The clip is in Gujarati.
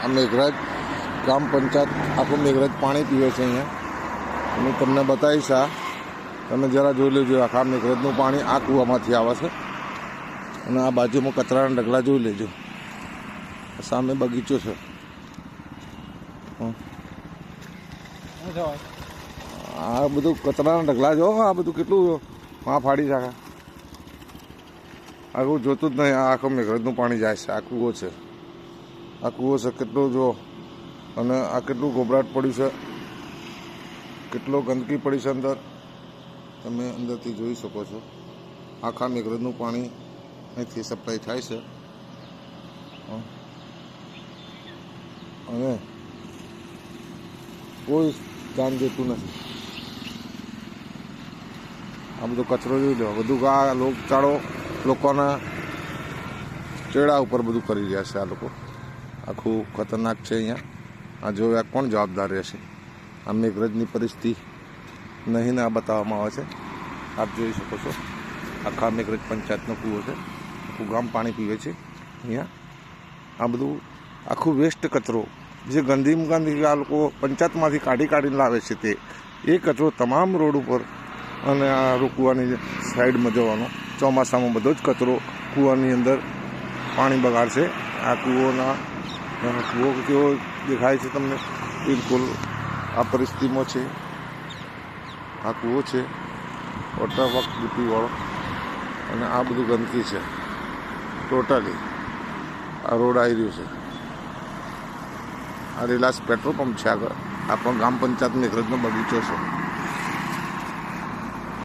આ મેઘરાજ ગ્રામ પંચાયત આખું મેઘરાજ પાણી પીવે છે અહીંયા. હું તમને બતાવીશ. આ તમે જરા જોઈ લેજો. આખા મેઘરાજનું પાણી આ કૂવામાંથી આવે છે. અને આ બાજુમાં કચરાના ઢગલા જોઈ લેજો. સામે બગીચો છે. આ બધું કચરાના ઢગલા જો. આ બધું કેટલું આ ફાડી નાખે. આખું જોતું જ નહીં. આ આખું મેઘરાજનું પાણી જાય છે. આ કૂવો છે. આ કૂવો છે કેટલો જો. અને આ કેટલું ગોબરાટ પડ્યું છે, કેટલો ગંદકી પડી છે અંદર. તમે અંદરથી જોઈ શકો છો. આખા મેઘરાજનું પાણી અહીંથી સપ્લાય થાય છે. અને કોઈ ધ્યાન દેતું નથી. આ બધો કચરો જોઈ લો. બધું આ લોકચાળો લોકોના ચેડા ઉપર બધું કરી રહ્યા છે આ લોકો. આખું ખતરનાક છે અહીંયા. આ જોયા કોણ જવાબદાર રહેશે? આ મેઘરાજની પરિસ્થિતિ નહીં ને આ બતાવવામાં આવે છે. આપ જોઈ શકો છો. આખા મેઘરાજ પંચાયતનો કૂવો છે. આખું ગામ પાણી પીવે છે અહીંયા. આ બધું આખું વેસ્ટ કચરો જે ગંદી આ લોકો પંચાયતમાંથી કાઢીને લાવે છે તે એ કચરો તમામ રોડ ઉપર અને આ કૂવાની સાઈડમાં જવાનો. ચોમાસામાં બધો જ કચરો કૂવાની અંદર પાણી બગાડશે. આ કૂવો કેવો દેખાય છે તમને? બિલકુલ આ પરિસ્થિતિમાં છે. આ કૂવો છે વોટર વર્ક ડીપીવાળો. અને આ બધું ગંદકી છે ટોટલી. આ રોડ આવી રહ્યો છે. આ રિલાયન્સ પેટ્રોલ પંપ છે આગળ. આ પણ ગ્રામ પંચાયત મેઘરાજનો બગીચો છે.